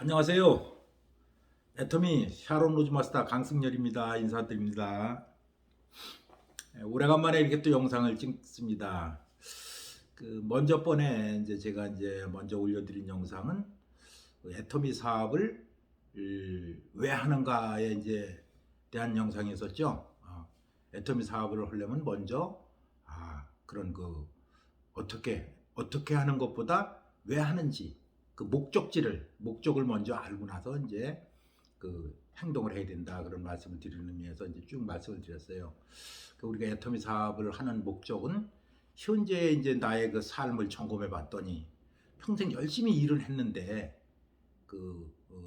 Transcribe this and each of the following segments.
안녕하세요. 애터미 샤론 로즈마스터 강승열입니다. 인사드립니다. 오래간만에 이렇게 또 영상을 찍습니다. 먼저 번에 제가 먼저 올려드린 영상은 애터미 사업을 왜 하는가에 대한 영상이었었죠. 애터미 사업을 하려면 먼저 그런 어떻게 하는 것보다 왜 하는지 목적을 먼저 알고 나서 행동을 해야 된다, 그런 말씀을 드리는 의미에서 쭉 말씀을 드렸어요. 우리가 애터미 사업을 하는 목적은 현재 나의 삶을 점검해 봤더니 평생 열심히 일을 했는데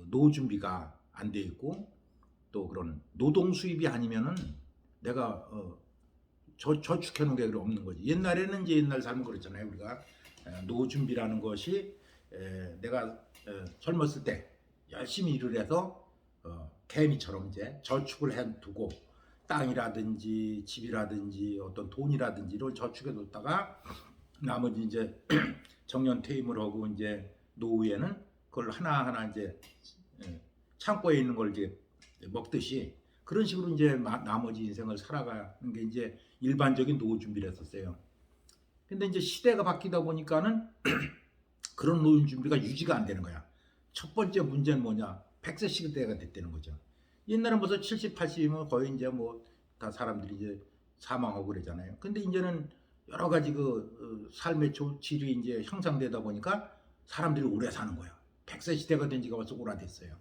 노후 준비가 안 돼 있고, 또 그런 노동 수입이 아니면은 내가 저축해 놓은 게 없는 거지. 옛날에는 옛날 삶은 그렇잖아요. 우리가 노후 준비라는 것이 내가 젊었을 때 열심히 일을 해서 개미처럼 저축을 해두고, 땅이라든지 집이라든지 어떤 돈이라든지 이런 저축해 뒀다가 나머지 정년 퇴임을 하고 노후에는 그걸 하나하나 창고에 있는 걸 먹듯이 그런 식으로 나머지 인생을 살아가는 게 일반적인 노후 준비를 했었어요. 근데 시대가 바뀌다 보니까는 그런 노후 준비가 유지가 안 되는 거야. 첫 번째 문제는 뭐냐? 100세 시대가 됐다는 거죠. 옛날엔 벌써 70, 80이면 거의 다 사람들이 사망하고 그러잖아요. 근데 이제는 여러 가지 삶의 질이 향상되다 보니까 사람들이 오래 사는 거야. 100세 시대가 된 지가 벌써 오래됐어요.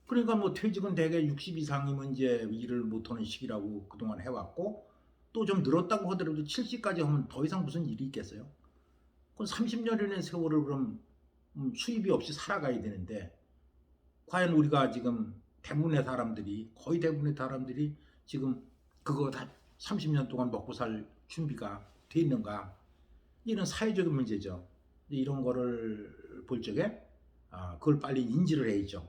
그러니까 퇴직은 대개 60 이상이면 일을 못하는 시기라고 그동안 해왔고, 또 좀 늘었다고 하더라도 70까지 하면 더 이상 무슨 일이 있겠어요? 그럼 30년이라는 세월을 그럼 수입이 없이 살아가야 되는데, 과연 우리가 지금 거의 대부분의 사람들이 지금 그거 다 30년 동안 먹고 살 준비가 돼 있는가? 이런 사회적인 문제죠. 이런 거를 볼 적에 그걸 빨리 인지를 해야죠.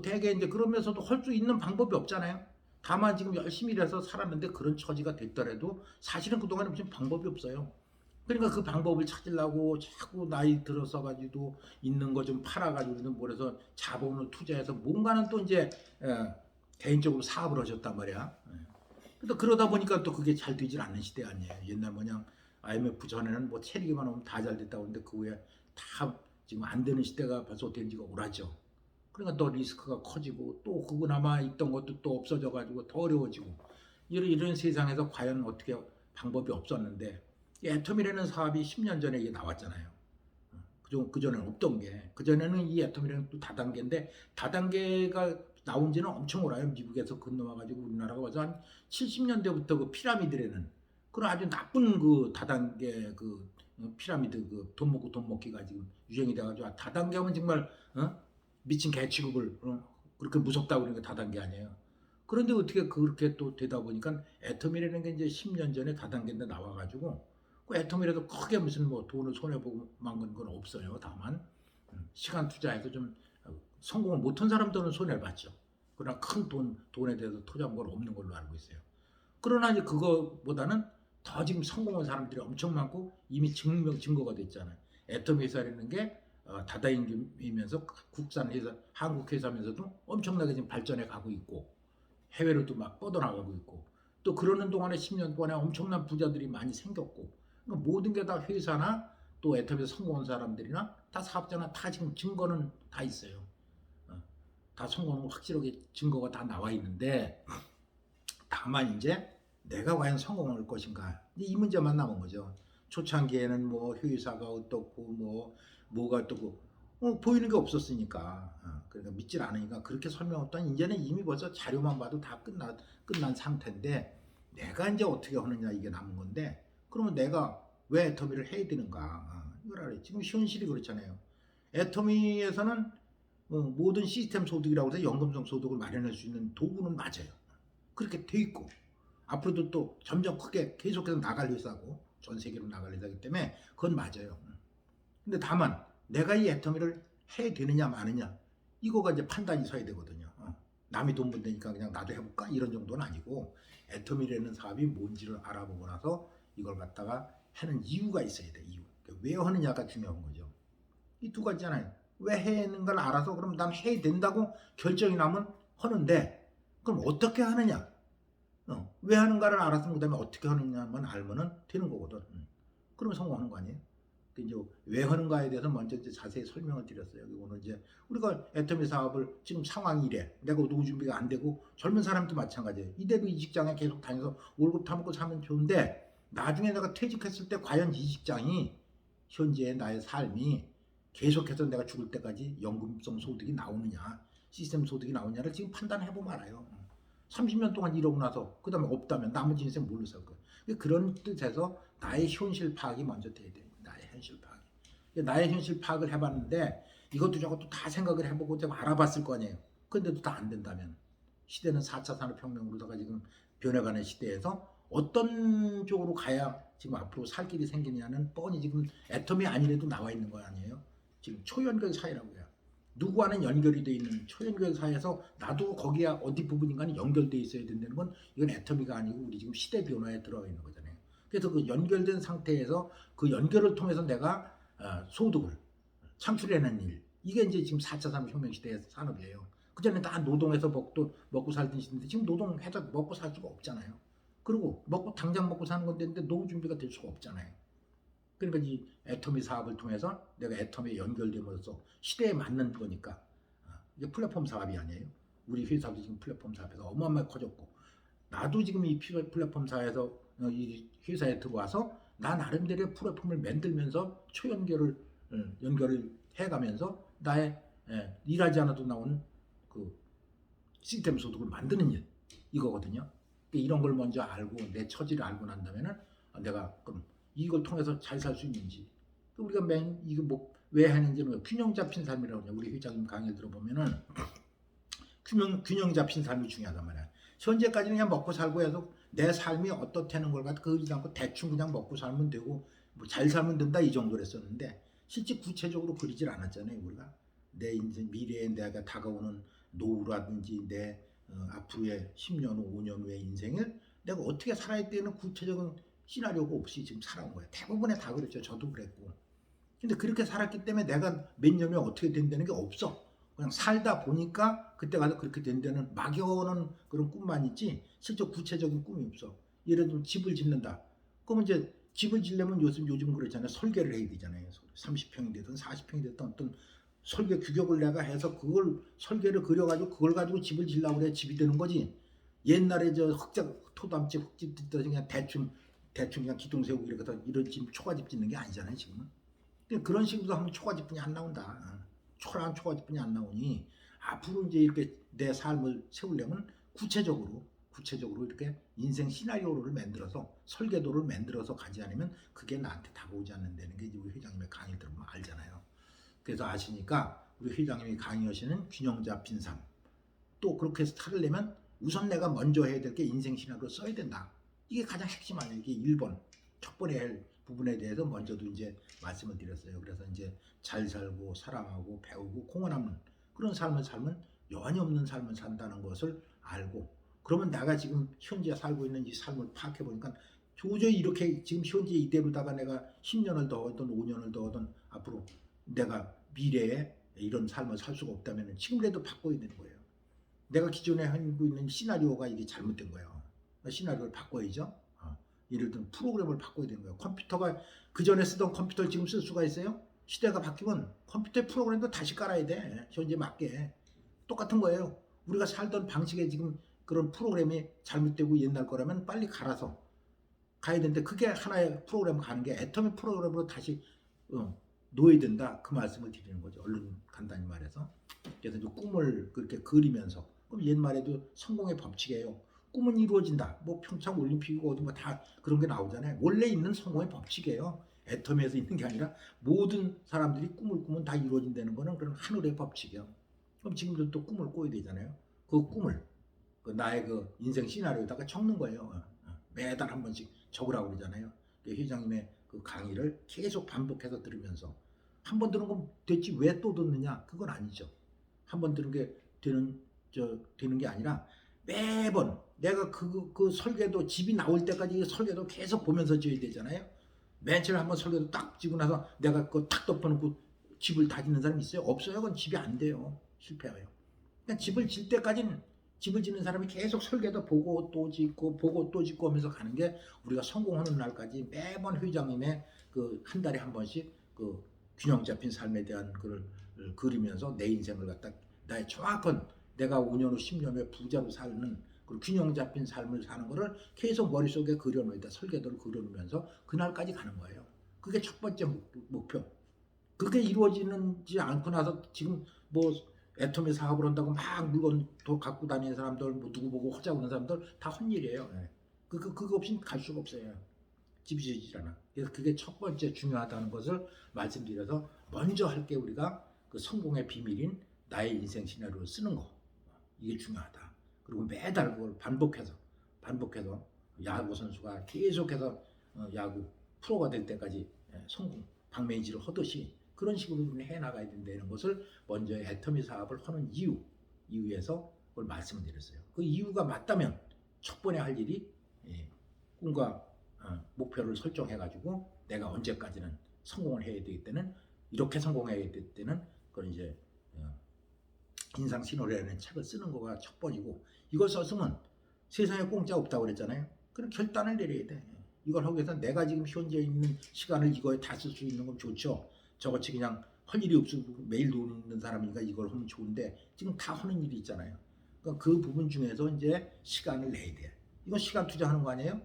대개 그러면서도 할 수 있는 방법이 없잖아요. 다만 지금 열심히 일해서 살았는데 그런 처지가 됐더라도 사실은 그동안에 무슨 방법이 없어요. 그러니까 그 방법을 찾으려고 자꾸 나이 들어서 가지고 있는 거 좀 팔아가지고 뭘 해서 자본을 투자해서 뭔가는 또 개인적으로 사업을 하셨단 말이야. 근데 그러다 보니까 또 그게 잘 되질 않는 시대 아니에요. 옛날 뭐냐 IMF 전에는 체리기만 하면 다 잘 됐다고 하는데 그 후에 다 지금 안 되는 시대가 벌써 된 지가 오래죠. 그러니까 또 리스크가 커지고, 또 그거 남아 있던 것도 또 없어져 가지고 더 어려워지고, 이런 세상에서 과연 어떻게 방법이 없었는데, 애터미라는 사업이 10년 전에 이게 나왔잖아요. 그전에는 없던 게, 그전에는 이 애터미라는 또 다단계인데, 다단계가 나온 지는 엄청 오래요. 미국에서 건너와가지고 우리나라가 와서 한 70년대부터 그 피라미드라는 그런 아주 나쁜 다단계 피라미드 돈 먹고 돈 먹기가 지금 유행이 돼가지고, 다단계 하면 정말 미친 개 취급을 그렇게 무섭다고 그러는 게 다단계 아니에요. 그런데 어떻게 그렇게 또 되다 보니까 애터미라는 게 10년 전에 다단계인데 나와가지고, 그 애터미라도 크게 무슨 돈을 손해보고 만건 건 없어요. 다만 시간 투자해서 좀 성공을 못한 사람들은 손해를 봤죠. 그러나 큰 돈에 대해서 투자한 건 없는 걸로 알고 있어요. 그러나 그거보다는 더 지금 성공한 사람들이 엄청 많고, 이미 증거가 됐잖아요. 애터미 회사라는 게 다다임이면서 국산 회사, 한국 회사면서도 엄청나게 지금 발전해 가고 있고, 해외로도 막 뻗어나가고 있고, 또 그러는 동안에 10년 동안에 엄청난 부자들이 많이 생겼고, 그러니까 모든 게 다 회사나 또 애터미에서 성공한 사람들이나 다 사업자나 다 지금 증거는 다 있어요. 다 성공은 확실하게 증거가 다 나와 있는데, 다만 내가 과연 성공할 것인가, 이 문제만 남은 거죠. 초창기에는 회사가 어떻고 뭐가 어떻고 보이는 게 없었으니까, 그러니까 믿질 않으니까 그렇게 설명했더니 이제는 이미 벌써 자료만 봐도 다 끝난 상태인데, 내가 어떻게 하느냐, 이게 남은 건데, 그러면 내가 왜 애터미를 해야 되는가? 이걸 알아요. 지금 현실이 그렇잖아요. 애터미에서는 모든 시스템 소득이라고 해서 연금성 소득을 마련할 수 있는 도구는 맞아요. 그렇게 돼 있고, 앞으로도 또 점점 크게 계속해서 나갈 회사고, 전 세계로 나갈 회사이기 때문에 그건 맞아요. 근데 다만 내가 이 애터미를 해야 되느냐 마느냐, 이거가 판단이 서야 되거든요. 남이 돈 번다니까 그냥 나도 해볼까, 이런 정도는 아니고, 애터미라는 사업이 뭔지를 알아보고 나서 이걸 갖다가 하는 이유가 있어야 돼. 이유. 왜 하느냐가 중요한 거죠. 이 두 가지잖아요. 왜 해는 걸 알아서 그럼 난 해야 된다고 결정이 나면 하는데 그럼 어떻게 하느냐? 왜 하는가를 알아서 그다음에 어떻게 하느냐만 알면은 되는 거거든. 그러면 성공하는 거 아니에요? 이제 왜 하는가에 대해서 먼저 이제 자세히 설명을 드렸어요. 오늘 이제 우리가 애터미 사업을 지금 상황이 이래. 내가 노후 준비가 안 되고 젊은 사람도 마찬가지예요. 이대로 이 직장에 계속 다녀서 월급 타먹고 사면 좋은데 나중에 내가 퇴직했을 때 과연 이 직장이 현재의 나의 삶이 계속해서 내가 죽을 때까지 연금성 소득이 나오느냐, 시스템 소득이 나오느냐를 지금 판단해보면 알아요. 30년 동안 이러고 나서 그 다음에 없다면 나머지 인생 뭘로 살 거야. 그런 뜻에서 나의 현실 파악이 먼저 돼야 돼. 나의 현실 파악. 나의 현실 파악을 해봤는데 이것도 저것도 다 생각을 해보고 제가 알아봤을 거 아니에요. 근데도 다 안 된다면 시대는 4차 산업혁명으로다가 지금 변해가는 시대에서 어떤 쪽으로 가야 지금 앞으로 살 길이 생기냐는 뻔히 지금 애텀이 아니래도 나와 있는 거 아니에요. 지금 초연결 사회라고요. 누구와는 연결이 돼 있는 초연결 사회에서 나도 거기에 어디 부분인가는 연결돼 있어야 된다는 건 이건 애터미가 아니고 우리 지금 시대 변화에 들어가 있는 거잖아요. 그래서 그 연결된 상태에서 그 연결을 통해서 내가 소득을 창출해내는 일, 이게 이제 지금 4차 산업혁명 시대의 산업이에요. 그전에 다 노동해서 먹고 살던 시대인데 지금 노동해서 먹고 살 수가 없잖아요. 그리고 당장 먹고 사는 건데 노후 준비가 될 수가 없잖아요. 그러니까 이 애터미 사업을 통해서 내가 애터미에 연결됨으로써 시대에 맞는 거니까 이게 플랫폼 사업이 아니에요. 우리 회사도 지금 플랫폼 사업에서 어마어마하게 커졌고 나도 지금 이 플랫폼 사회에서 이 회사에 들어와서 나 나름대로의 플랫폼을 만들면서 연결을 해가면서 나의 일하지 않아도 나오는 그 시스템 소득을 만드는 일 이거거든요. 이런 걸 먼저 알고 내 처지를 알고 난 다음에는 내가 그럼 이걸 통해서 잘 살 수 있는지 우리가 이거 뭐 왜 하는지는 균형 잡힌 삶이라고 해요. 우리 회장님 강의 들어보면은 균형 잡힌 삶이 중요하단 말이야. 현재까지는 그냥 먹고 살고 해서 내 삶이 어떻다는 걸 갖고 그러지 않고 대충 그냥 먹고 살면 되고 뭐 잘 살면 된다 이 정도로 했었는데 실제 구체적으로 그리질 않았잖아요. 우리가 내 인생 미래에 내가 다가오는 노후라든지 내 앞으로의 10년 후 5년 후의 인생을 내가 어떻게 살아야 되는 구체적인 시나리오가 없이 지금 살아온 거예요. 대부분의 다 그랬죠. 저도 그랬고. 근데 그렇게 살았기 때문에 내가 몇 년에 어떻게 된다는 게 없어. 그냥 살다 보니까 그때 가서 그렇게 된다는 막연한 그런 꿈만 있지 실제 구체적인 꿈이 없어. 예를 들면 집을 짓는다. 그러면 이제 집을 지려면 요즘 그렇잖아요. 설계를 해야 되잖아요. 30평이 되든 40평이 되든 어떤 설계 규격을 내가 해서 그걸 설계를 그려가지고 그걸 가지고 집을 지려고 그래 집이 되는 거지. 옛날에 저 토담집 흙집 짓듯이 그냥 대충 그냥 기둥 세우고 이렇게 이런 집 초가집 짓는 게 아니잖아요 지금은. 그런 식으로 하면 초가집뿐이 안 나온다. 초라한 초가집뿐이 안 나오니 앞으로 이제 이렇게 내 삶을 세우려면 구체적으로 이렇게 인생 시나리오를 만들어서 설계도를 만들어서 가지 않으면 그게 나한테 다가오지 않는다는 게 우리 회장님의 강의 들으면 알잖아요. 그래서 아시니까 우리 회장님이 강의하시는 균형 잡힌 삶. 또 그렇게 해서 살려면 우선 내가 먼저 해야 될 게 인생 시나리오 써야 된다. 이게 가장 핵심 아니에요. 이게 1번. 첫 번에 할 부분에 대해서 먼저도 이제 말씀을 드렸어요. 그래서 이제 잘 살고 사랑하고 배우고 공헌하는 그런 삶을 살면 여한이 없는 삶을 산다는 것을 알고 그러면 내가 지금 현재 살고 있는 이 삶을 파악해 보니까 도저히 이렇게 지금 현재 이대로다가 내가 10년을 더 하든 5년을 더 하든 앞으로 내가 미래에 이런 삶을 살 수가 없다면 지금이라도 바꿔야 되는 거예요. 내가 기존에 하고 있는 시나리오가 이게 잘못된 거예요. 시나리오를 바꿔야죠. 예를 들면 프로그램을 바꿔야 되는 거예요. 컴퓨터가 그전에 쓰던 컴퓨터를 지금 쓸 수가 있어요? 시대가 바뀌면 컴퓨터의 프로그램도 다시 깔아야 돼. 현재 맞게. 똑같은 거예요. 우리가 살던 방식에 지금 그런 프로그램이 잘못되고 옛날 거라면 빨리 갈아서 가야 되는데 그게 하나의 프로그램 가는 게 애터미 프로그램으로 다시 놓아야 된다. 그 말씀을 드리는 거죠. 얼른 간단히 말해서. 그래서 이제 꿈을 그렇게 그리면서 그럼 옛말에도 성공의 법칙이에요. 꿈은 이루어진다. 뭐 평창 올림픽이고 어디 뭐 다 그런 게 나오잖아요. 원래 있는 성공의 법칙이에요. 애터미에서 있는 게 아니라 모든 사람들이 꿈을 꾸면 다 이루어진다는 거는 그런 하늘의 법칙이에요. 그럼 지금도 또 꿈을 꿔야 되잖아요. 그 꿈을 나의 그 인생 시나리오에다가 적는 거예요. 매달 한 번씩 적으라고 그러잖아요. 회장님의 그 강의를 계속 반복해서 들으면서 한 번 들은 건 됐지 왜 또 듣느냐? 그건 아니죠. 한 번 들은 게 되는 게 아니라 매번 내가 그 설계도 집이 나올 때까지 설계도 계속 보면서 지어야 되잖아요. 맨 처음에 한번 설계도 딱 지고 나서 내가 그거 탁 덮어놓고 집을 다 짓는 사람이 있어요? 없어요. 그건 집이 안 돼요. 실패해요. 그냥 집을 질 때까지는 집을 짓는 사람이 계속 설계도 보고 또 짓고 보고 또 짓고 하면서 가는 게 우리가 성공하는 날까지 매번 회장님의 그 한 달에 한 번씩 그 균형 잡힌 삶에 대한 그걸 그리면서 내 인생을 갖다 나의 정확한 내가 5년 후 10년 후에 부자로 사는 그 균형 잡힌 삶을 사는 거를 계속 머릿속에 그려놓다 설계도를 그려놓으면서 그날까지 가는 거예요. 그게 첫 번째 목표. 그게 이루어지지 않고 나서 지금 뭐 애터미 사업을 한다고 막 물건 도 갖고 다니는 사람들, 뭐 누구 보고 허자고 하는 사람들 다 헛일이에요. 그거 없이는 갈 수가 없어요. 집이 지지 않아. 그래서 그게 첫 번째 중요하다는 것을 말씀드려서 먼저 할 게 우리가 그 성공의 비밀인 나의 인생 시나리오를 쓰는 거. 이게 중요하다. 그리고 매달 그걸 반복해서 야구 선수가 계속해서 야구 프로가 될 때까지 성공 박매지를 하듯이 그런 식으로 우리는 해나가야 된다는 것을 먼저 애터미 사업을 하는 이유에서 그걸 말씀드렸어요. 그 이유가 맞다면 첫 번에 할 일이 꿈과 목표를 설정해가지고 내가 언제까지는 성공을 해야 되기 때는 이렇게 성공해야 되기 때는 그걸 이제 인상 신호라는 책을 쓰는 거가 첫 번이고 이걸 썼으면 세상에 공짜 없다고 그랬잖아요. 그럼 결단을 내려야 돼. 이걸 하기 위해서 내가 지금 현재 있는 시간을 이거에 다 쓸 수 있는 건 좋죠. 저같이 그냥 할 일이 없고 매일 돈 있는 사람이니까 이걸 하면 좋은데 지금 다 하는 일이 있잖아요. 그러니까 그 부분 중에서 이제 시간을 내야 돼. 이건 시간 투자하는 거 아니에요?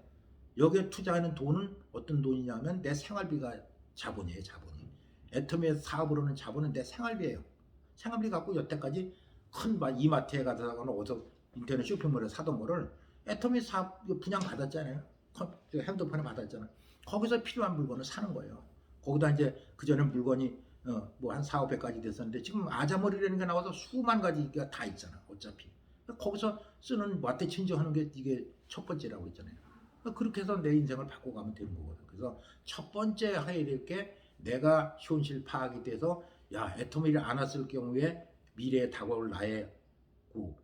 여기에 투자하는 돈은 어떤 돈이냐면 내 생활비가 자본이에요. 자본이. 애터미의 사업으로는 자본은 내 생활비예요. 생활비 갖고 여태까지 큰 이마트에 가다거나 어디서 인터넷 쇼핑몰에 사던 거를 애터미 사업 분양 받았잖아요. 핸드폰에 받았잖아요. 거기서 필요한 물건을 사는 거예요. 거기다 이제 그전에 물건이 뭐 한 4, 500가지 됐었는데 지금 아자머리라는 게 나와서 수만 가지가 다 있잖아. 어차피. 거기서 쓰는 와태친지하는 게 이게 첫 번째라고 했잖아요. 그렇게 해서 내 인생을 바꿔가면 되는 거거든. 그래서 첫 번째 해야 될 게 내가 현실 파악이 돼서 야 애터미를 안 왔을 경우에 미래에 다가올 나의 그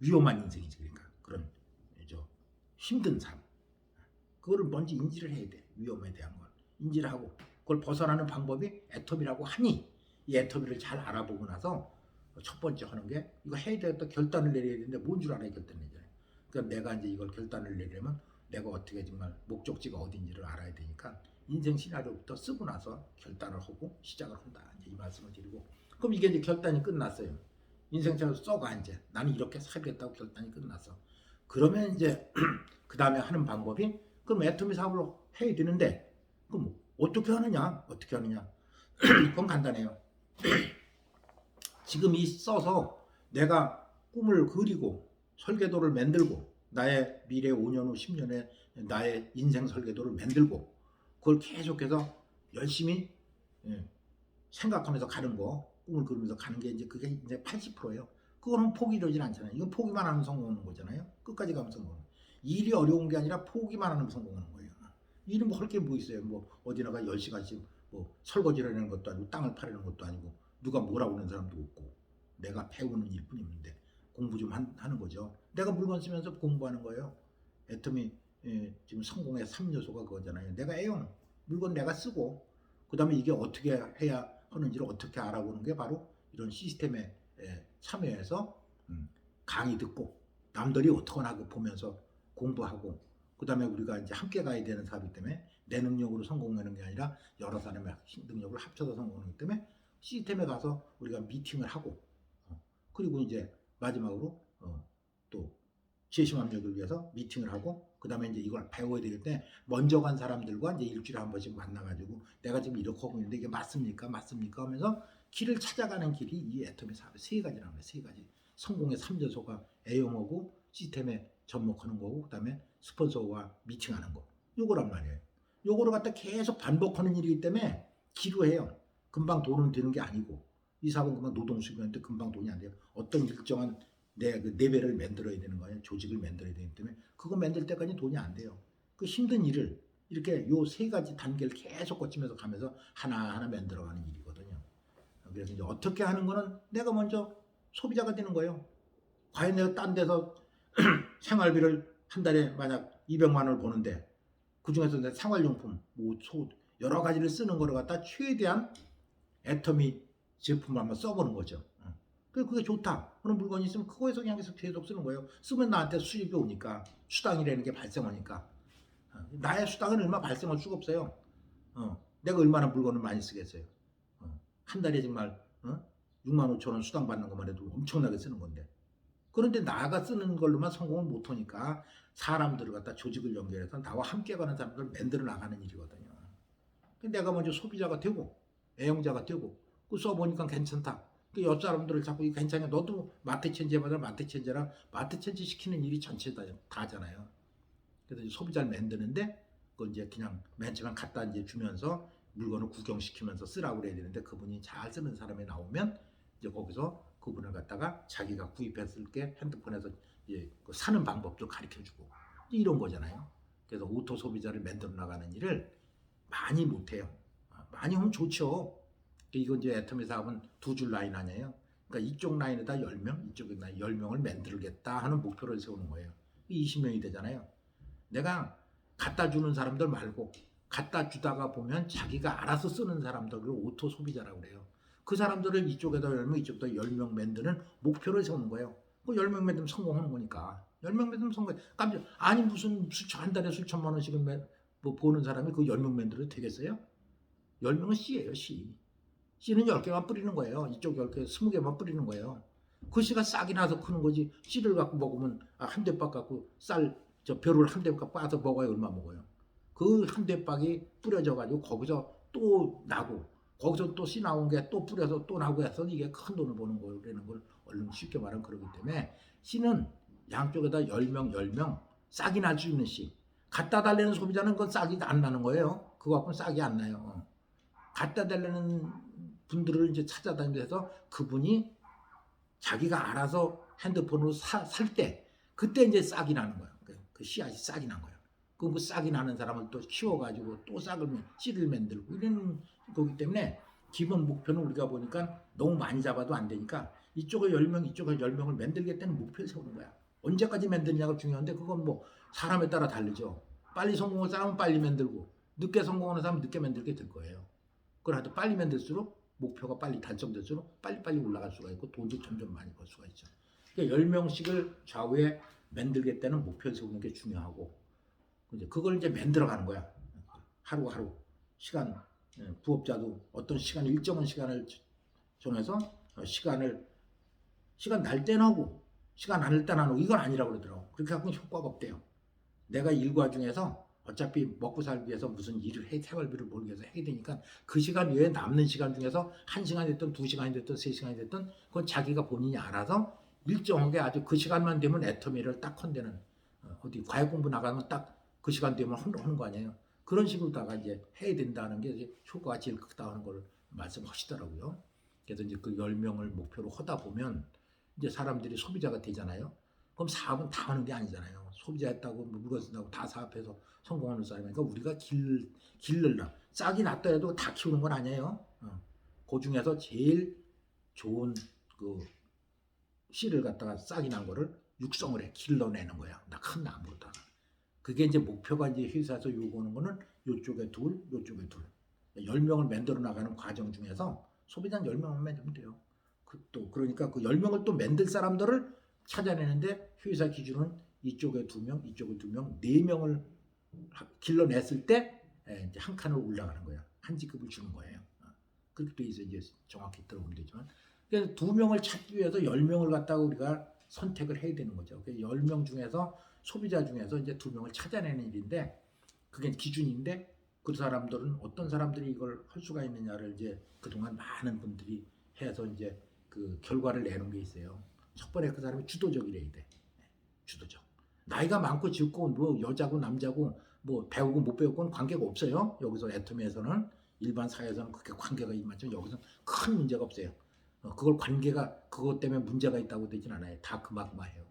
위험한 인생이지. 그러니까 그런 힘든 삶 그거를 먼저 인지를 해야 돼. 위험에 대한 걸 인지를 하고 그걸 벗어나는 방법이 애터미라고 하니 이 애터미를 잘 알아보고 나서 첫 번째 하는 게 이거 해야 되겠다 결단을 내려야 되는데 뭔 줄 알아야 결단을 내잖아요. 그러니까 내가 이제 이걸 결단을 내려면 내가 어떻게 정말 목적지가 어딘지를 알아야 되니까 인생 시나리오부터 쓰고 나서 결단을 하고 시작을 한다. 이제 이 말씀을 드리고 그럼 이게 이제 결단이 끝났어요. 인생처럼 써가 이제 나는 이렇게 살겠다고 결단이 끝났어. 그러면 이제 그 다음에 하는 방법이 그럼 애터미 사업을 해야 되는데 그럼 어떻게 하느냐? 그건 간단해요. 지금 이 써서 내가 꿈을 그리고 설계도를 만들고 나의 미래 5년 후 10년에 나의 인생 설계도를 만들고 그걸 계속해서 열심히 생각하면서 가는 거 꿈을 그리면서 가는 게 이제 그게 이제 80%예요. 그거는 포기되진 않잖아요. 이건 포기만 하면 성공하는 거잖아요. 끝까지 가면 성공하는 거예요. 일이 어려운 게 아니라 포기만 하면 성공하는 거예요. 일이 뭐 할 게 뭐 있어요. 뭐 어디 나가 10시간씩 뭐 설거지를 하는 것도 아니고 땅을 파려는 것도 아니고 누가 뭐라고 하는 사람도 없고 내가 배우는 일뿐인데 공부 좀 하는 거죠. 내가 물건 쓰면서 공부하는 거예요. 애터미 지금 성공의 3요소가 그거잖아요. 내가 애용 물건 내가 쓰고 그 다음에 이게 어떻게 해야 하는지를 어떻게 알아보는 게 바로 이런 시스템에 참여해서 강의 듣고 남들이 어떻게 하고 보면서 공부하고 그 다음에 우리가 이제 함께 가야 되는 사업이기 때문에 내 능력으로 성공하는 게 아니라 여러 사람의 능력을 합쳐서 성공하기 때문에 시스템에 가서 우리가 미팅을 하고 그리고 이제 마지막으로 또 제심합력을 위해서 미팅을 하고 그 다음에 이제 이걸 배워야 되기 때문에 먼저 간 사람들과 이제 일주일에 한 번씩 만나가지고 내가 지금 이렇게 하고 있는데 이게 맞습니까 하면서 길을 찾아가는 길이 이 애터미 사업의 세 가지라는 거예요. 세 가지. 성공의 3요소가 애용하고 시스템에 접목하는 거고 그 다음에 스폰서와 미팅하는 거 요거란 말이에요. 요거를 갖다 계속 반복하는 일이기 때문에 지루해요. 금방 돈은 되는 게 아니고 이 사업은 금방 노동수입인데 금방 돈이 안 돼요. 어떤 일정한 내 그 레벨을 만들어야 되는 거예요. 조직을 만들어야 되기 때문에 그거 만들 때까지 돈이 안 돼요. 그 힘든 일을 이렇게 요 세 가지 단계를 계속 거치면서 가면서 하나하나 만들어가는 일이거든요. 그래서 이제 어떻게 하는 거는 내가 먼저 소비자가 되는 거예요. 과연 내가 딴 데서 생활비를 한 달에 만약 200만 원을 버는데 그 중에서 내 생활용품, 뭐 여러 가지를 쓰는 거를 갖다 최대한 애터미 제품을 한번 써보는 거죠. 그게 좋다. 그런 물건이 있으면 그거에서 그냥 계속 쓰는 거예요. 쓰면 나한테 수입이 오니까 수당이라는 게 발생하니까 나의 수당은 얼마 발생할 수가 없어요. 내가 얼마나 물건을 많이 쓰겠어요. 한 달에 정말 6만 5천 원 수당 받는 것만 해도 엄청나게 쓰는 건데. 그런데 나가 쓰는 걸로만 성공을 못하니까 사람들을 갖다 조직을 연결해서 나와 함께 가는 사람들을 만들어 나가는 일이거든요. 내가 먼저 소비자가 되고 애용자가 되고 그 써보니까 괜찮다. 그 옆 사람들을 자꾸 이거 괜찮아. 너도 마트 체인지 해봐라. 마트 체인지랑 마트 체인지 시키는 일이 전체 다잖아요. 그래서 소비자를 만드는데 그걸 이제 그냥 맨 처음에 갖다 이제 주면서 물건을 구경시키면서 쓰라고 그래야 되는데 그분이 잘 쓰는 사람이 나오면 이제 거기서 그분을 갖다가 자기가 구입했을 게 핸드폰에서 이제 그 사는 방법도 가르쳐주고 이런 거잖아요. 그래서 오토 소비자를 만들어 나가는 일을 많이 못해요. 많이 하면 좋죠. 이건 이제 애터미 사업은 두 줄 라인 아니에요. 그러니까 이쪽 라인에다 10명, 이쪽에 10명을 만들겠다 하는 목표를 세우는 거예요. 20명이 되잖아요. 내가 갖다 주는 사람들 말고 갖다 주다가 보면 자기가 알아서 쓰는 사람들을 오토 소비자라고 그래요. 그 사람들을 이쪽에다 10명, 이쪽에다 10명 만드는 목표를 세우는 거예요. 그 10명 만들면 성공하는 거니까. 10명 만들면 성공. 깜짝 아니 무슨 한 달에 수천만 원씩을 뭐 보는 사람이 그 10명 만들어도 되겠어요? 10명은 C예요, C. C는 10개만 뿌리는 거예요. 이쪽 10개, 20개만 뿌리는 거예요. 그 C가 싹이 나서 크는 거지. C를 갖고 먹으면 한 대박 갖고 저 벼를 한 대박 빠서 먹어야 얼마 먹어요. 그 한 대박이 뿌려져 가지고 거기서 또 나고 거기서 또 씨 나온 게 또 뿌려서 또 나고 해서 이게 큰 돈을 버는 거라는 걸 얼른 쉽게 말하면 그러기 때문에 C는 양쪽에다 10명 10명 싹이 날 수 있는 씨. 갖다 달라는 소비자는 그건 싹이 안 나는 거예요. 그거 갖고는 싹이 안 나요. 갖다 달라는 분들을 이제 찾아다니면서 그분이 자기가 알아서 핸드폰으로 살 때 그때 이제 싹이 나는 거예요. 그 씨앗이 싹이 난 거예요. 그럼 그 싹이 나는 사람을 또 키워가지고 또 씨를 만들고 이런 거기 때문에 기본 목표는 우리가 보니까 너무 많이 잡아도 안 되니까 이쪽에 10명, 이쪽에 10명을 만들겠다는 목표를 세우는 거야. 언제까지 만드냐가 중요한데 그건 뭐 사람에 따라 다르죠. 빨리 성공한 사람은 빨리 만들고 늦게 성공하는 사람은 늦게 만들게 될 거예요. 그래도 빨리 만들수록 목표가 빨리 달성될수록 빨리빨리 올라갈 수가 있고 돈도 점점 많이 벌 수가 있죠. 그러니까 10명씩을 좌우에 만들겠다는 목표를 세우는 게 중요하고 그걸 이제 만들어가는 거야. 하루하루 시간 부업자도 어떤 시간 일정한 시간을 정해서 시간 날 때는 하고 시간 안 날 때는 안 하고 이건 아니라고 그러더라고. 그렇게 하면 효과가 없대요. 내가 일과 중에서 어차피 먹고 살기 위해서 무슨 일을 생활비를 벌기 위해서 해야 되니까 그 시간 외에 남는 시간 중에서 1시간이 됐든 2시간이 됐든 3시간이 됐든 그건 자기가 본인이 알아서 일정하게 아주 그 시간만 되면 애터미를 딱 헌대는 어디 과외 공부 나가면 딱 그 시간 되면 하는 거 아니에요. 그런 식으로다가 이제 해야 된다는 게 이제 효과가 제일 크다는 걸 말씀하시더라고요. 그래서 이제 그 10명을 목표로 하다 보면 이제 사람들이 소비자가 되잖아요. 그럼 사업은 다 하는 게 아니잖아요. 소비자였다고 물건 쓴다고 다 사업해서 성공하는 사람이니까 우리가 길러라. 싹이 났더라도 다 키우는 건 아니에요. 그 중에서 제일 좋은 그 씨를 갖다가 싹이 난 거를 육성을 해 길러내는 거야. 나 큰 나무로다가. 그게 이제 목표가 이제 회사에서 요구하는 거는 요쪽에 둘, 요쪽에 둘. 10명을 만들어 나가는 과정 중에서 소비자는 10명만 만들면 돼요. 그러니까 그 10명을 또 만들 사람들을 찾아내는데 회사 기준은 이쪽에 2명, 이쪽에 2명, 4명을 길러냈을 때 이제 한 칸을 올라가는 거야. 한 직급을 주는 거예요. 그렇게 돼 있어 이제 정확히 들어보면 되지만. 그래서 2명을 찾기 위해서 10명을 갖다가 우리가 선택을 해야 되는 거죠. 10명 중에서 소비자 중에서 이제 2명을 찾아내는 일인데 그게 기준인데 그 사람들은 어떤 사람들이 이걸 할 수가 있느냐를 이제 그동안 많은 분들이 해서 이제 그 결과를 내는 게 있어요. 첫 번째 그 사람이 주도적이래야 돼. 주도적. 나이가 많고 적고 뭐 여자고 남자고 뭐 배우고 못 배우고는 관계가 없어요. 여기서 애터미에서는 일반 사회에서는 그렇게 관계가 있지만 여기서는 큰 문제가 없어요. 그걸 관계가 그것 때문에 문제가 있다고 되진 않아요. 다 그만해요.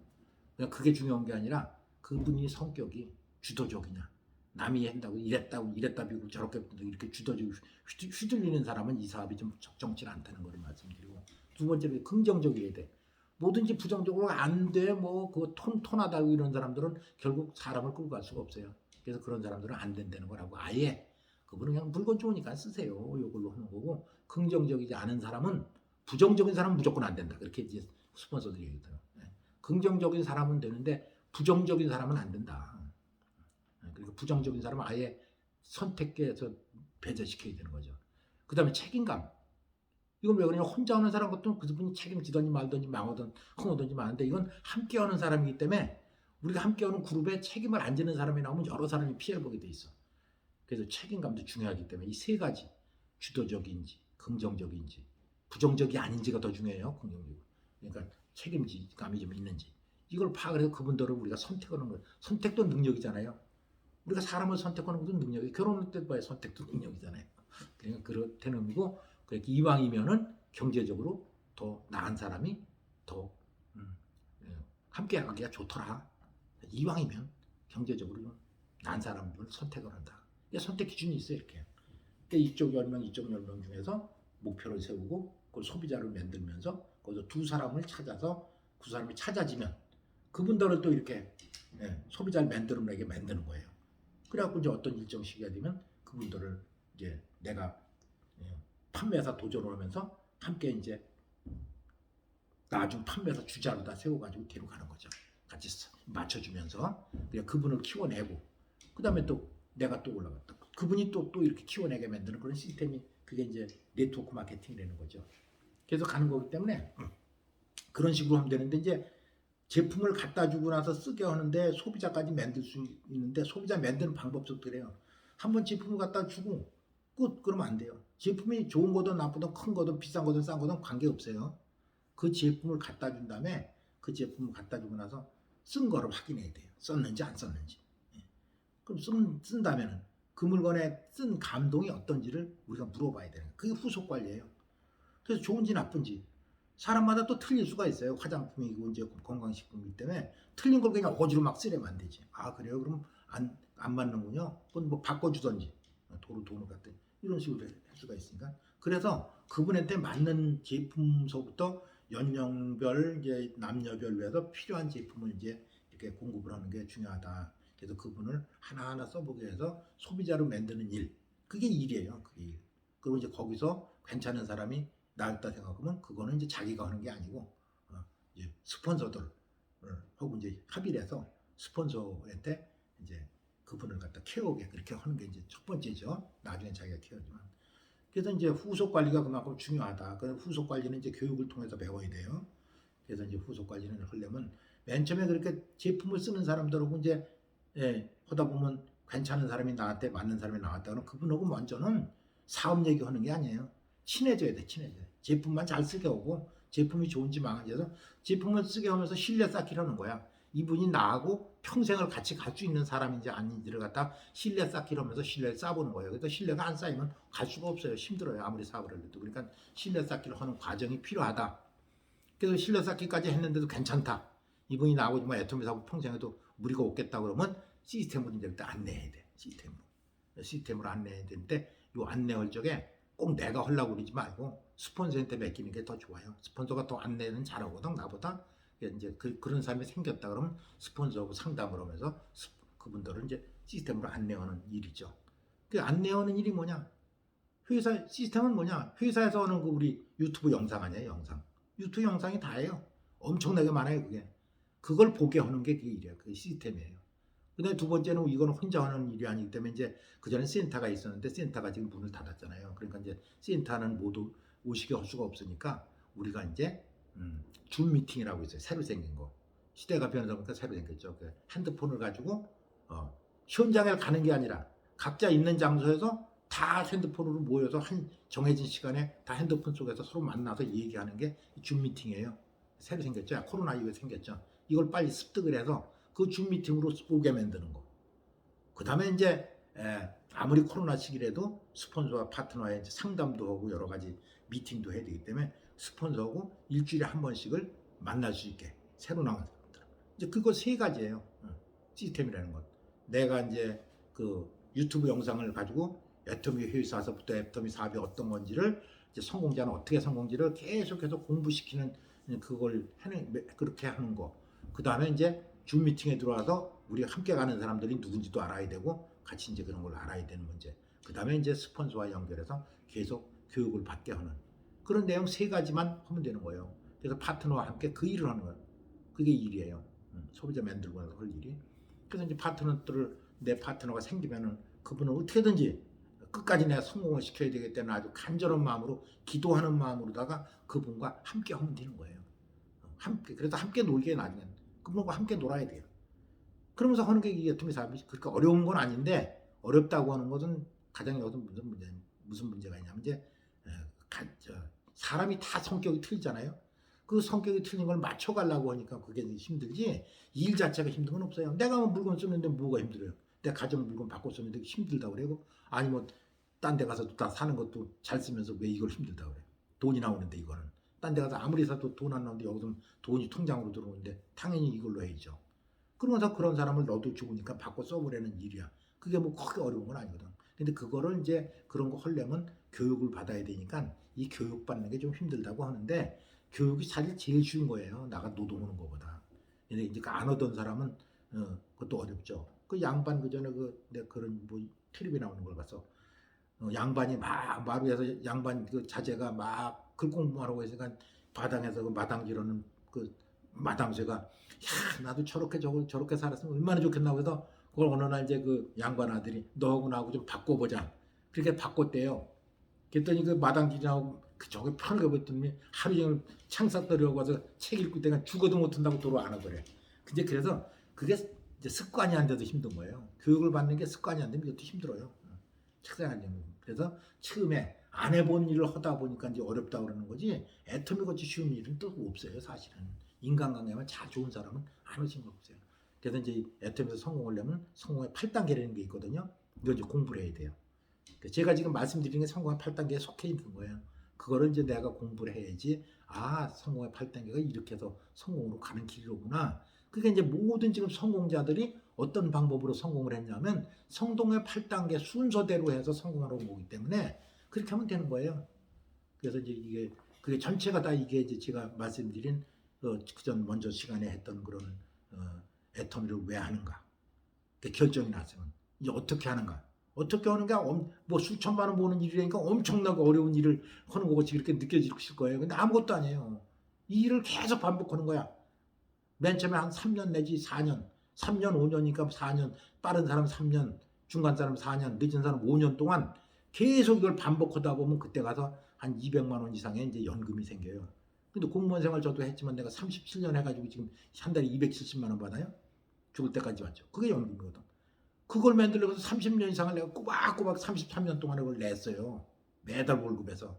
그냥 그게 중요한 게 아니라 그분이 성격이 주도적이냐. 남이 한다고 이랬다 비고 저렇게 이렇게 주도적으로 휘둘리는 사람은 이 사업이 좀 적정치 않다는 걸 말씀드리고 두 번째로 긍정적이어야 돼. 뭐든지 부정적으로 안 돼, 뭐, 그거 톤하다고 이런 사람들은 결국 사람을 끌고 갈 수가 없어요. 그래서 그런 사람들은 안 된다는 거라고 아예 그분은 그냥 물건 좋으니까 쓰세요. 이걸로 하는 거고 긍정적이지 않은 사람은 부정적인 사람은 무조건 안 된다. 그렇게 이제 스폰서들이 얘기해요. 긍정적인 사람은 되는데 부정적인 사람은 안 된다. 그리고 부정적인 사람은 아예 선택해서 배제시켜야 되는 거죠. 그 다음에 책임감. 이건 왜 그러냐? 혼자 하는 사람 같은 그분이 책임지든지 말든지 망하든 흥하든지 마는데 이건 함께 하는 사람이기 때문에 우리가 함께 하는 그룹에 책임을 안 지는 사람이 나오면 여러 사람이 피해를 보게 돼 있어. 그래서 책임감도 중요하기 때문에 이 세 가지 주도적인지 긍정적인지 부정적이 아닌지가 더 중요해요. 긍정적. 그러니까 책임감이 좀 있는지 이걸 파악을 해서 그분들을 우리가 선택하는 거예요. 선택도 능력이잖아요. 우리가 사람을 선택하는 것도 능력이 결혼할 때 봐야 선택도 능력이잖아요. 그러니까 그렇다는 의미고 그러니까 이왕이면은 경제적으로 더 나은 사람이 더 함께 하기가 좋더라. 이왕이면 경제적으로 좀 나은 사람을 선택을 한다. 선택 기준이 있어요. 이렇게. 그러니까 이쪽 10명, 이쪽 10명 중에서 목표를 세우고 그 소비자를 만들면서 거기서 두 사람을 찾아서 그 사람이 찾아지면 그분들을 또 이렇게 소비자를 만들어내게 만드는 거예요. 그래갖고 이제 어떤 일정 시기가 되면 그분들을 이제 내가 판매사 도전을 하면서 함께 이제 나중 판매사 주자로 다 세워가지고 데려가는 거죠. 같이 맞춰주면서 그분을 키워내고 그 다음에 또 내가 또 올라갔다. 그분이 또 이렇게 키워내게 만드는 그런 시스템이 그게 이제 네트워크 마케팅이라는 거죠. 계속 가는 거기 때문에 그런 식으로 하면 되는데 이제 제품을 갖다 주고 나서 쓰게 하는데 소비자까지 만들 수 있는데 소비자 만드는 방법도 그래요. 한번 제품을 갖다 주고 끝 그러면 안 돼요. 제품이 좋은 거든 나쁘든 큰 거든 비싼 거든 싼 거든 관계없어요. 그 제품을 갖다 준 다음에 그 제품을 갖다 주고 나서 쓴 거를 확인해야 돼요. 썼는지 안 썼는지. 그럼 쓴다면은 그 물건에 쓴 감동이 어떤지를 우리가 물어봐야 되는 거예요. 그게 후속 관리예요. 그래서 좋은지 나쁜지 사람마다 또 틀릴 수가 있어요. 화장품이고 이제 건강식품이기 때문에 틀린 걸 그냥 어거지로 막 쓰려면 안 되지. 아 그래요? 그럼 안 맞는군요. 그건 뭐 바꿔주던지 돈을 갖든 이런 식으로 할 수가 있으니까. 그래서 그분한테 맞는 제품서부터 연령별 이제 남녀별로 필요한 제품을 이제 이렇게 공급을 하는 게 중요하다. 그래서 그분을 하나하나 써보게 해서 소비자로 만드는 일. 그게 일이에요. 그게 일. 그리고 이제 거기서 괜찮은 사람이 나왔다 생각하면 그거는 이제 자기가 하는 게 아니고 이제 스폰서들 하고 이제 합의를 해서 스폰서한테 이제 그분을 갖다 키우게 그렇게 하는 게 이제 첫 번째죠. 나중에 자기가 키우지만. 그래서 이제 후속 관리가 그만큼 중요하다. 그 후속 관리는 이제 교육을 통해서 배워야 돼요. 그래서 이제 후속 관리를 하려면 맨 처음에 그렇게 제품을 쓰는 사람들하고 이제 하다 보면 괜찮은 사람이 나한테 맞는 사람이 나왔다 그러면 그분하고 먼저는 사업 얘기하는 게 아니에요. 친해져야 돼. 제품만 잘 쓰게 하고 제품이 좋은지 망한지 해서 제품을 쓰게 하면서 신뢰 쌓기를 하는 거야. 이분이 나하고 평생을 같이 갈 수 있는 사람인지 아닌지를 갖다 신뢰 쌓기를 하면서 신뢰를 쌓아보는 거예요. 그래서 신뢰가 안 쌓이면 갈 수가 없어요. 힘들어요. 아무리 사업을 해도. 그러니까 신뢰 쌓기를 하는 과정이 필요하다. 그래서 신뢰 쌓기까지 했는데도 괜찮다. 이분이 나하고 정말 애터미사하고 평생에도 무리가 없겠다 그러면 시스템으로 이제 안내해야 돼. 시스템으로 안내해야 되는데 이 안내할 적에 꼭 내가 하려고 그러지 말고 스폰서한테 맡기는 게 더 좋아요. 스폰서가 더 안내는 잘하거든 나보다. 이제 그런 사람이 생겼다 그러면 스폰서하고 상담을 하면서 그분들은 이제 시스템으로 안내하는 일이죠. 그 안내하는 일이 뭐냐? 회사 시스템은 뭐냐? 회사에서 하는 그 우리 유튜브 영상 아니에요, 영상. 유튜브 영상이 다예요. 엄청나게 많아요, 그게. 그걸 보게 하는 게 그게 일이에요. 그게 시스템이에요. 근데 두 번째는 이거는 혼자 하는 일이 아니기 때문에 이제 그전에 센터가 있었는데 센터가 지금 문을 닫았잖아요. 그러니까 이제 센터는 모두 오시게 할 수가 없으니까 우리가 이제 줌 미팅이라고 있어요. 새로 생긴 거. 시대가 변하다 보니까 새로 생겼죠. 그 핸드폰을 가지고 현장에 가는 게 아니라 각자 있는 장소에서 다 핸드폰으로 모여서 한 정해진 시간에 다 핸드폰 속에서 서로 만나서 얘기하는 게 줌 미팅이에요. 새로 생겼죠. 코로나 이후에 생겼죠. 이걸 빨리 습득을 해서 그 줌 미팅으로 오게 만드는 거. 그 다음에 이제 아무리 코로나 시기라도 스폰서와 파트너의 상담도 하고 여러 가지 미팅도 해야 되기 때문에 스폰서하고 일주일에 한 번씩을 만날 수 있게 새로 나온 사람들. 이제 그거 세 가지예요. 시스템이라는 것. 내가 이제 그 유튜브 영상을 가지고 애터미 회사에서부터 애터미 사업이 어떤 건지를 이제 성공자는 어떻게 성공지를 계속해서 공부시키는 그걸 그렇게 하는 거. 그 다음에 이제 줌 미팅에 들어와서 우리 함께 가는 사람들이 누군지도 알아야 되고 같이 이제 그런 걸 알아야 되는 문제. 그 다음에 이제 스폰서와 연결해서 계속 교육을 받게 하는 그런 내용 3가지만 하면 되는 거예요. 그래서 파트너와 함께 그 일을 하는 거예요. 그게 일이에요. 소비자 만들고 나서 할 일이. 그래서 이제 내 파트너가 생기면은 그분은 어떻게든지 끝까지 내가 성공을 시켜야 되겠다는 아주 간절한 마음으로 기도하는 마음으로다가 그분과 함께 하면 되는 거예요. 그래서 함께 놀게 나중엔 그분과 함께 놀아야 돼요. 그러면서 하는 게 이게 애터미 사업이 그렇게 어려운 건 아닌데 어렵다고 하는 것은 가장 여기서 무슨 문제가 있냐면 이제 사람이 다 성격이 틀리잖아요. 그 성격이 틀린 걸 맞춰가려고 하니까 그게 힘들지 일 자체가 힘든 건 없어요. 내가 뭐 물건 쓰는데 뭐가 힘들어요. 내가 가정 물건 바꿔 쓰는데 힘들다고 그래고 아니 뭐 딴 데 가서 다 사는 것도 잘 쓰면서 왜 이걸 힘들다고 그래. 돈이 나오는데 이거는 딴 데 가서 아무리 사도 돈 안 나오는데 여기서 돈이 통장으로 들어오는데 당연히 이걸로 해야죠. 그러면서 그런 사람을 너도 좋으니까 바꿔 써보려는 일이야. 그게 뭐 크게 어려운 건 아니거든. 근데 그거를 이제 그런 거 하려면 교육을 받아야 되니까 이 교육 받는 게 좀 힘들다고 하는데 교육이 사실 제일 쉬운 거예요. 나가 노동하는 것보다. 근데 이제 안 하던 사람은 그것도 어렵죠. 그 양반 그 전에 내가 그런 뭐 텔레비 나오는 걸 봐서 양반이 막 마루에서 양반 그 자제가 막 글공부하라고 해서 바닥에서 그 마당질하는 그 마당쇠가 야 나도 저렇게 살았으면 얼마나 좋겠나고 해서 그걸 어느 날 이제 그 양반 아들이 너하고 나하고 좀 바꿔보자 그렇게 바꿨대요. 그랬더니 그 마당질하고 저게 편하게 봤더니 하루 종일 창삭거리고 와서 책 읽고 때가 죽어도 못한다고 도로 안 하더래. 근데 그래서 그게 이제 습관이 안 돼도 힘든 거예요. 교육을 받는 게 습관이 안 되면 이것도 힘들어요. 책상에 앉는 거. 그래서 처음에 안 해본 일을 하다 보니까 이제 어렵다 그러는 거지 애터미 같이 쉬운 일은 또 없어요 사실은. 인간관계만 잘 좋은 사람은 안 하신 거 없어요. 그래서 이제 애터미에서 성공하려면 성공의 8단계라는 게 있거든요. 이거 이제 공부를 해야 돼요. 제가 지금 말씀드리는 게 성공의 8단계에 속해 있는 거예요. 그거를 이제 내가 공부를 해야지 아 성공의 8단계가 이렇게 해서 성공으로 가는 길이로구나. 그게 이제 모든 지금 성공자들이 어떤 방법으로 성공을 했냐면 성공의 8단계 순서대로 해서 성공하러 오기 때문에 그렇게 하면 되는 거예요. 그래서 이제 그게 전체가 다 이게 이제 제가 말씀드린 그전 먼저 시간에 했던 그런 애터미를 왜 하는가 결정이 났으면 이제 어떻게 하는가 어떻게 하는가 뭐 수천만 원 버는 일이니까 엄청나게 어려운 일을 하는 거 같이 이렇게 느껴질 거예요. 근데 아무것도 아니에요. 이 일을 계속 반복하는 거야. 맨 처음에 한 3년 내지 4년 3년 5년이니까 4년 빠른 사람 3년 중간 사람 4년 늦은 사람 5년 동안 계속 이걸 반복하다 보면 그때 가서 한 200만 원 이상의 이제 연금이 생겨요. 근데 공무원 생활 저도 했지만 내가 37년 해가지고 지금 한 달에 270만 원 받아요. 죽을 때까지 왔죠. 그게 연금이거든. 그걸 만들려고 30년 이상을 내가 꼬박꼬박 33년 동안 그걸 냈어요. 매달 월급에서.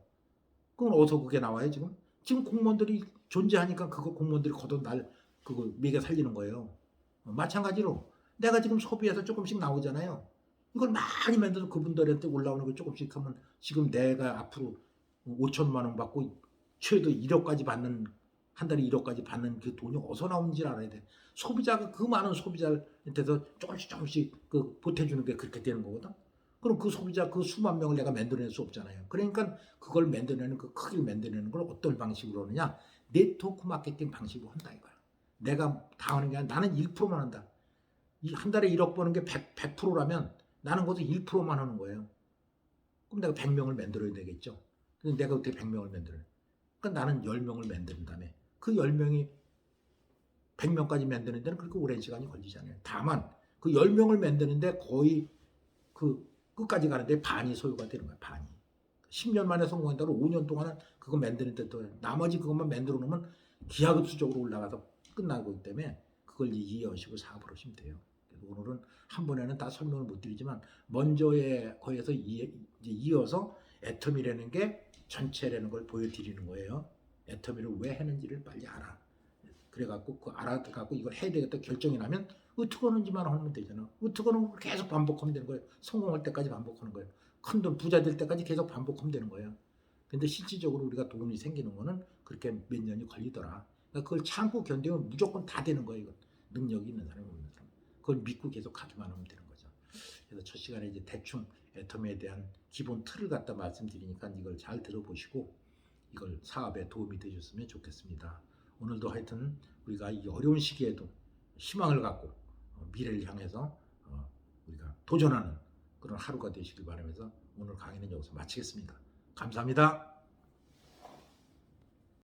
그건 어디서 그게 나와요 지금? 지금 공무원들이 존재하니까 그거 공무원들이 걷어 날 그거 매겨 살리는 거예요. 마찬가지로 내가 지금 소비해서 조금씩 나오잖아요. 이걸 많이 만들어서 그분들한테 올라오는 거 조금씩 하면 지금 내가 앞으로 5천만 원 받고 최대 1억까지 받는 한 달에 1억까지 받는 그 돈이 어디서 나오는지 알아야 돼. 소비자가 그 많은 소비자한테서 조금씩 그 보태주는 게 그렇게 되는 거거든. 그럼 그 소비자 그 수만 명을 내가 만들어낼 수 없잖아요. 그러니까 그걸 만들어내는 그 크기를 만들어내는 걸 어떤 방식으로 하느냐 네트워크 마케팅 방식으로 한다 이거야. 내가 다 하는 게 아니라 나는 1%만 한다. 한 달에 1억 버는 게 100%라면 나는 거기서 1%만 하는 거예요. 그럼 내가 100명을 만들어야 되겠죠. 근데 내가 어떻게 100명을 만들어요? 그러니까 나는 10명을 만드는 다음에 그 10명이 100명까지 만드는 데는 그렇게 오랜 시간이 걸리잖아요. 다만 그 10명을 만드는데 거의 그 끝까지 가는데 반이 소요가 되는 거야. 반이. 10년 만에 성공한다고 5년 동안은 그거 만드는데 또 나머지 그것만 만들어 놓으면 기하급수적으로 올라가서 끝나고 있기 때문에 그걸 이해하시고 사업을 하시면 돼요. 그래서 오늘은 한 번에는 다 설명을 못 드리지만 먼저에 거기에서 이어서 애터미라는 게 전체라는 걸 보여드리는 거예요. 애터미를 왜 했는지를 빨리 알아. 그래갖고 그 알아갖고 이걸 해야 되겠다 결정이 나면 어떻게 하는지만 하면 되잖아. 어떻게 하는 걸 계속 반복하면 되는 거예요. 성공할 때까지 반복하는 거예요. 큰 돈 부자 될 때까지 계속 반복하면 되는 거예요. 근데 실질적으로 우리가 돈이 생기는 거는 그렇게 몇 년이 걸리더라. 그러니까 그걸 참고 견디면 무조건 다 되는 거예요. 이건. 능력이 있는 사람이 없는 사람. 그걸 믿고 계속 가기만 하면 되는 거죠. 그래서 첫 시간에 이제 대충 애터미에 대한 기본 틀을 갖다 말씀드리니까 이걸 잘 들어보시고 이걸 사업에 도움이 되셨으면 좋겠습니다. 오늘도 하여튼 우리가 이 어려운 시기에도 희망을 갖고 미래를 향해서 우리가 도전하는 그런 하루가 되시길 바라면서 오늘 강의는 여기서 마치겠습니다. 감사합니다.